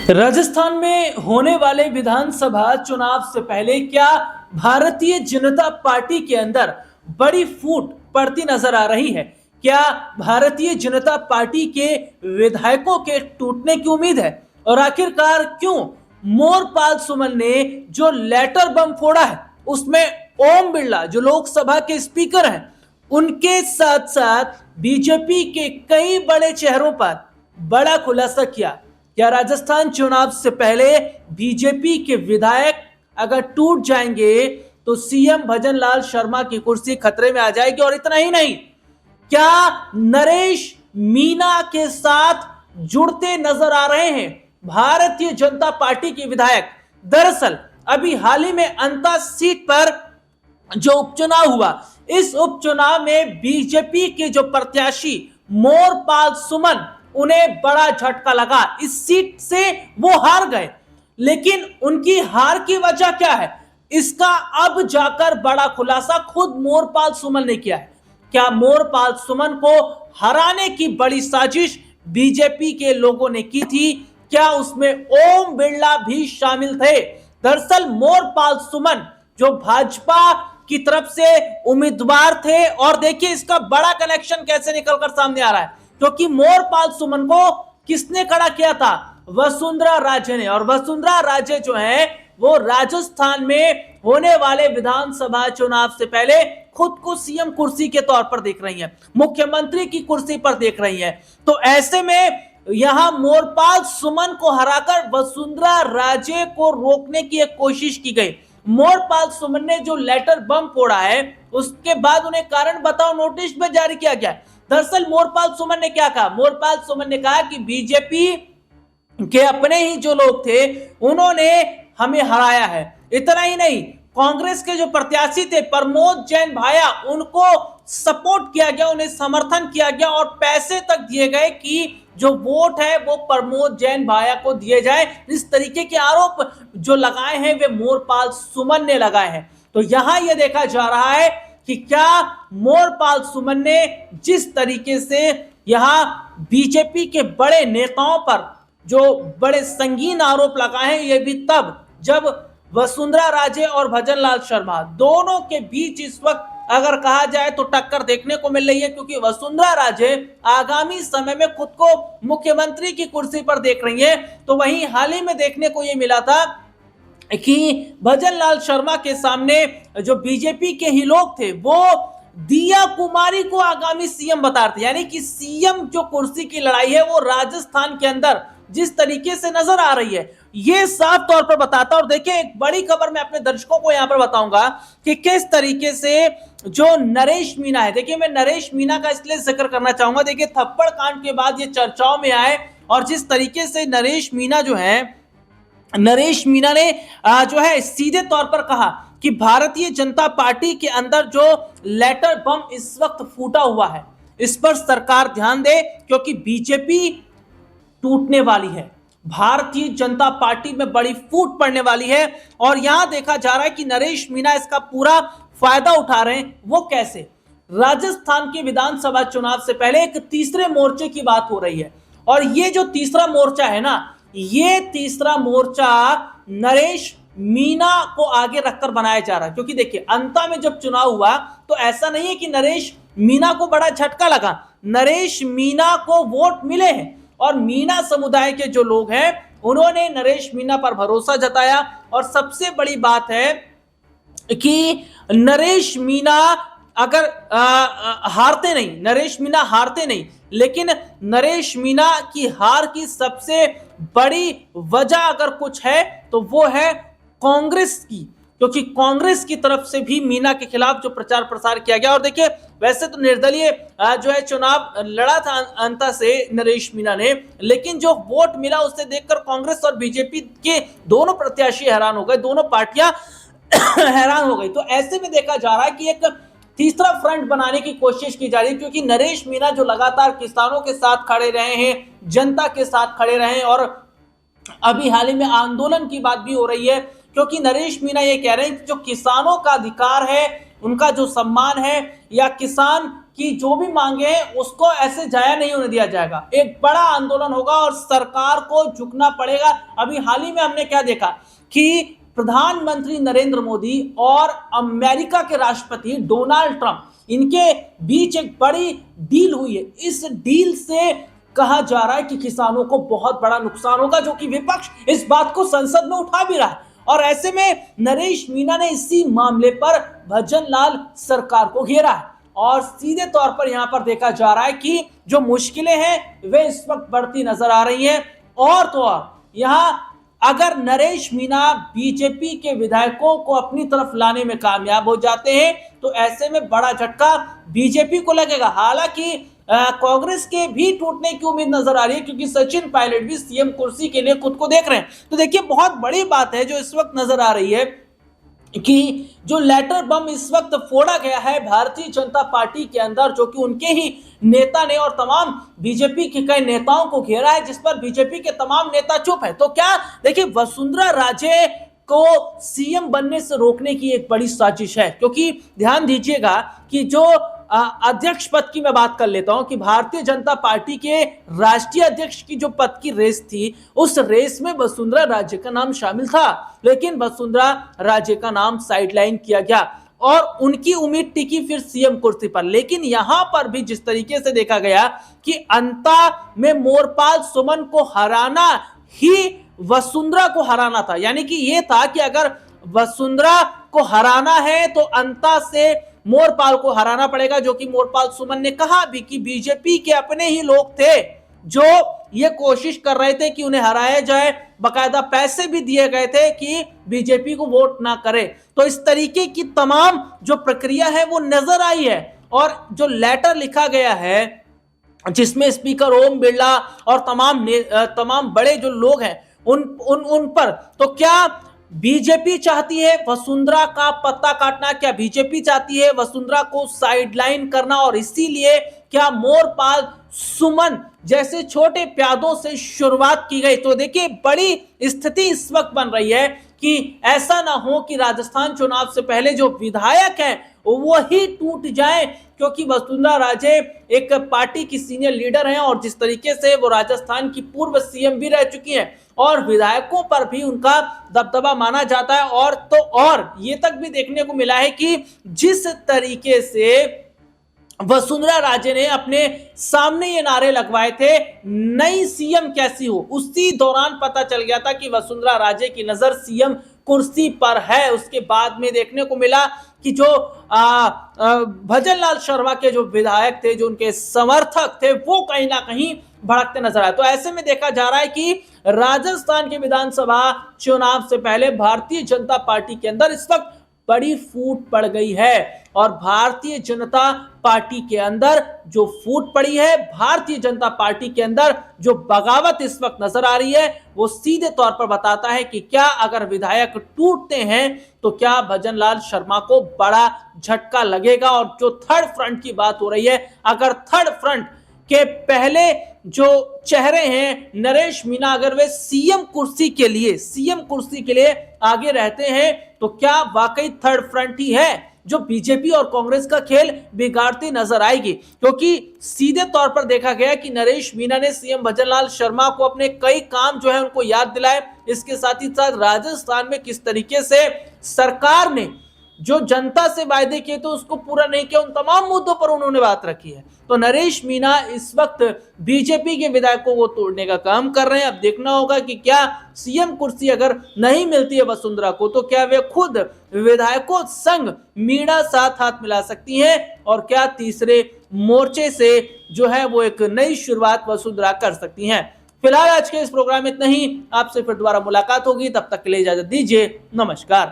राजस्थान में होने वाले विधानसभा चुनाव से पहले क्या भारतीय जनता पार्टी के अंदर बड़ी फूट पड़ती नजर आ रही है? क्या भारतीय जनता पार्टी के विधायकों के टूटने की उम्मीद है? और आखिरकार क्यों मोरपाल सुमन ने जो लेटर बम फोड़ा है उसमें ओम बिरला जो लोकसभा के स्पीकर हैं उनके साथ साथ बीजेपी के कई बड़े चेहरों पर बड़ा खुलासा किया? क्या राजस्थान चुनाव से पहले बीजेपी के विधायक अगर टूट जाएंगे तो सीएम भजन लाल शर्मा की कुर्सी खतरे में आ जाएगी? और इतना ही नहीं, क्या नरेश मीना के साथ जुड़ते नजर आ रहे हैं भारतीय जनता पार्टी के विधायक? दरअसल अभी हाल ही में अंता सीट पर जो उपचुनाव हुआ, इस उपचुनाव में बीजेपी के जो प्रत्याशी मोरपाल सुमन, उन्हें बड़ा झटका लगा। इस सीट से वो हार गए, लेकिन उनकी हार की वजह क्या है इसका अब जाकर बड़ा खुलासा खुद मोरपाल सुमन ने किया है। क्या मोरपाल सुमन को हराने की बड़ी साजिश बीजेपी के लोगों ने की थी? क्या उसमें ओम बिरला भी शामिल थे? दरअसल मोरपाल सुमन जो भाजपा की तरफ से उम्मीदवार थे, और देखिए इसका बड़ा कनेक्शन कैसे निकलकर सामने आ रहा है, क्योंकि मोरपाल सुमन को किसने खड़ा किया था? वसुंधरा राजे ने। और वसुंधरा राजे जो है वो राजस्थान में होने वाले विधानसभा चुनाव से पहले खुद को सीएम कुर्सी के तौर पर देख रही हैं, मुख्यमंत्री की कुर्सी पर देख रही हैं। तो ऐसे में यहां मोरपाल सुमन को हराकर वसुंधरा राजे को रोकने की एक कोशिश की गई। मोरपाल सुमन ने जो लेटर बम फोड़ा है उसके बाद उन्हें कारण बताओ नोटिस में जारी किया गया। दरअसल मोरपाल सुमन ने क्या कहा? मोरपाल सुमन ने कहा कि बीजेपी के अपने ही जो लोग थे उन्होंने हमें हराया है। इतना ही नहीं, कांग्रेस के जो प्रत्याशी थे प्रमोद जैन भाया, उनको सपोर्ट किया गया, उन्हें समर्थन किया गया और पैसे तक दिए गए कि जो वोट है वो प्रमोद जैन भाया को दिए जाए। इस तरीके के आरोप जो लगाए हैं वे मोरपाल सुमन ने लगाए हैं। तो यहां यह देखा जा रहा है कि क्या मोरपाल सुमन ने जिस तरीके से यहां बीजेपी के बड़े नेताओं पर जो बड़े संगीन आरोप लगाए हैं, ये भी तब जब वसुंधरा राजे और भजन लाल शर्मा दोनों के बीच इस वक्त अगर कहा जाए तो टक्कर देखने को मिल रही है, क्योंकि वसुंधरा राजे आगामी समय में खुद को मुख्यमंत्री की कुर्सी पर देख रही है। तो वहीं हाल ही में देखने को यह मिला था कि भजन लाल शर्मा के सामने जो बीजेपी के ही लोग थे वो दिया कुमारी को आगामी सीएम बता रहे थे। यानी कि सीएम जो कुर्सी की लड़ाई है वो राजस्थान के अंदर जिस तरीके से नजर आ रही है ये साफ तौर पर बताता। और देखिए एक बड़ी खबर मैं अपने दर्शकों को यहां पर बताऊंगा कि किस तरीके से जो नरेश मीना है, देखिए मैं नरेश मीना का इसलिए जिक्र करना चाहूंगा, देखिए थप्पड़ कांड के बाद ये चर्चाओं में आए और जिस तरीके से नरेश मीना ने जो है सीधे तौर पर कहा कि भारतीय जनता पार्टी के अंदर जो लेटर बम इस वक्त फूटा हुआ है इस पर सरकार ध्यान दे, क्योंकि बीजेपी टूटने वाली है, भारतीय जनता पार्टी में बड़ी फूट पड़ने वाली है। और यहां देखा जा रहा है कि नरेश मीना इसका पूरा फायदा उठा रहे हैं। वो कैसे? राजस्थान के विधानसभा चुनाव से पहले एक तीसरे मोर्चे की बात हो रही है, और ये जो तीसरा मोर्चा है ना, ये तीसरा मोर्चा नरेश मीना को आगे रखकर बनाया जा रहा है। क्योंकि देखिए अंता में जब चुनाव हुआ तो ऐसा नहीं है कि नरेश मीना को बड़ा झटका लगा, नरेश मीना को वोट मिले हैं और मीना समुदाय के जो लोग हैं उन्होंने नरेश मीना पर भरोसा जताया। और सबसे बड़ी बात है कि नरेश मीना अगर हारते नहीं, नरेश मीना हारते नहीं, लेकिन नरेश मीना की हार की सबसे बड़ी वजह अगर कुछ है तो वो है कांग्रेस की, क्योंकि कांग्रेस की तरफ से भी मीना के खिलाफ जो प्रचार प्रसार किया गया। और देखिए वैसे तो निर्दलीय जो है चुनाव लड़ा था अंता से नरेश मीना ने, लेकिन जो वोट मिला उसे देखकर कांग्रेस और बीजेपी के दोनों प्रत्याशी हैरान हो गए, दोनों पार्टियां हैरान हो गई। तो ऐसे में देखा जा रहा है कि एक तीसरा फ्रंट बनाने की कोशिश की जा रही है, क्योंकि नरेश मीना जो लगातार किसानों के साथ खड़े रहे हैं, जनता के साथ खड़े रहे हैं, और अभी हाल ही में आंदोलन की बात भी हो रही है, क्योंकि नरेश मीना ये कह रहे हैं कि जो किसानों का अधिकार है, उनका जो सम्मान है, या किसान कि जो भी मांगे हैं उसको ऐसे जाया नहीं होने दिया जाएगा। एक बड़ा आंदोलन होगा और सरकार को झुकना पड़ेगा। अभी हाल ही में हमने क्या देखा कि प्रधानमंत्री नरेंद्र मोदी और अमेरिका के राष्ट्रपति डोनाल्ड ट्रंप, इनके बीच एक बड़ी डील हुई है। इस डील से कहा जा रहा है कि किसानों को बहुत बड़ा नुकसान होगा, जो कि विपक्ष इस बात को संसद में उठा भी रहा है। और ऐसे में नरेश मीणा ने इसी मामले पर भजन लाल सरकार को घेरा है और सीधे तौर पर यहां पर देखा जा रहा है कि जो मुश्किलें हैं वे इस वक्त बढ़ती नजर आ रही हैं। और तो और यहां अगर नरेश मीणा बीजेपी के विधायकों को अपनी तरफ लाने में कामयाब हो जाते हैं तो ऐसे में बड़ा झटका बीजेपी को लगेगा। हालांकि कांग्रेस के भी टूटने की उम्मीद नजर आ रही है, क्योंकि सचिन पायलट भी सीएम कुर्सी के लिए खुद को देख रहे हैं। तो देखिए, बहुत बड़ी बात है जो इस वक्त नजर आ रही है कि जो लेटर बम इस वक्त फोड़ा गया है भारतीय जनता पार्टी के अंदर, जो कि उनके ही नेता ने और तमाम बीजेपी के कई नेताओं को घेरा है, जिस पर बीजेपी के तमाम नेता चुप है। तो क्या देखिए, वसुंधरा राजे को सीएम बनने से रोकने की एक बड़ी साजिश है, क्योंकि ध्यान दीजिएगा कि जो अध्यक्ष पद की मैं बात कर लेता हूं कि भारतीय जनता पार्टी के राष्ट्रीय अध्यक्ष की जो पद की रेस थी, उस रेस में वसुंधरा राजे का नाम शामिल था, लेकिन वसुंधरा राजे का नाम साइडलाइन किया गया और उनकी उम्मीद टिकी फिर सीएम कुर्सी पर। लेकिन यहां पर भी जिस तरीके से देखा गया कि अंता में मोरपाल सुमन को हराना ही वसुंधरा को हराना था, यानी कि यह था कि अगर वसुंधरा को हराना है तो अंता से मोरपाल को हराना पड़ेगा, जो कि मोरपाल सुमन ने कहा भी कि बीजेपी के अपने ही लोग थे जो ये कोशिश कर रहे थे कि उन्हें हराया जाए, बकायदा पैसे भी दिए गए थे कि बीजेपी को वोट ना करे। तो इस तरीके की तमाम जो प्रक्रिया है वो नजर आई है। और जो लेटर लिखा गया है जिसमें स्पीकर ओम बिरला और तमाम बड़े जो लोग हैं उन पर, तो क्या बीजेपी चाहती है वसुंधरा का पत्ता काटना? क्या बीजेपी चाहती है वसुंधरा को साइडलाइन करना? और इसीलिए क्या मोरपाल सुमन जैसे छोटे प्यादों से शुरुआत की गई? तो देखिए, बड़ी स्थिति इस वक्त बन रही है कि ऐसा ना हो कि राजस्थान चुनाव से पहले जो विधायक हैं वो ही टूट जाए, क्योंकि वसुंधरा राजे एक पार्टी की सीनियर लीडर हैं और जिस तरीके से वो राजस्थान की पूर्व सीएम भी रह चुकी हैं और विधायकों पर भी उनका दबदबा माना जाता है। और तो और ये तक भी देखने को मिला है कि जिस तरीके से वसुंधरा राजे ने अपने सामने ये नारे लगवाए थे, नई सीएम कैसी हो, उसी दौरान पता चल गया था कि वसुंधरा राजे की नजर सीएम कुर्सी पर है। उसके बाद में देखने को मिला कि जो भजन लाल शर्मा के जो विधायक थे, जो उनके समर्थक थे, वो कहीं ना कहीं भड़कते नजर आए। तो ऐसे में देखा जा रहा है कि राजस्थान के विधानसभा चुनाव से पहले भारतीय जनता पार्टी के अंदर इस वक्त बड़ी फूट पड़ गई है। और भारतीय जनता पार्टी के अंदर जो फूट पड़ी है, भारतीय जनता पार्टी के अंदर जो बगावत इस वक्त नजर आ रही है, वो सीधे तौर पर बताता है कि क्या अगर विधायक टूटते हैं तो क्या भजन लाल शर्मा को बड़ा झटका लगेगा। और जो थर्ड फ्रंट की बात हो रही है, अगर थर्ड फ्रंट के पहले जो चेहरे हैं नरेश मीणा, अगर वे सीएम कुर्सी के लिए आगे रहते हैं तो क्या वाकई थर्ड फ्रंट ही है जो बीजेपी और कांग्रेस का खेल बिगाड़ती नजर आएगी? क्योंकि सीधे तौर पर देखा गया कि नरेश मीणा ने सीएम भजन लाल शर्मा को अपने कई काम जो है उनको याद दिलाए। इसके साथ ही साथ राजस्थान में किस तरीके से सरकार ने जो जनता से वायदे किए तो उसको पूरा नहीं किया, उन तमाम मुद्दों पर उन्होंने बात रखी है। तो नरेश मीणा इस वक्त बीजेपी के विधायकों को तोड़ने का काम कर रहे हैं। अब देखना होगा कि क्या सीएम कुर्सी अगर नहीं मिलती है वसुंधरा को तो क्या वे खुद विधायकों संग मीणा साथ हाथ मिला सकती हैं और क्या तीसरे मोर्चे से जो है वो एक नई शुरुआत वसुंधरा कर सकती हैं। फिलहाल आज के इस प्रोग्राम में इतना ही। आपसे फिर दोबारा मुलाकात होगी, तब तक के लिए इजाजत दीजिए। नमस्कार।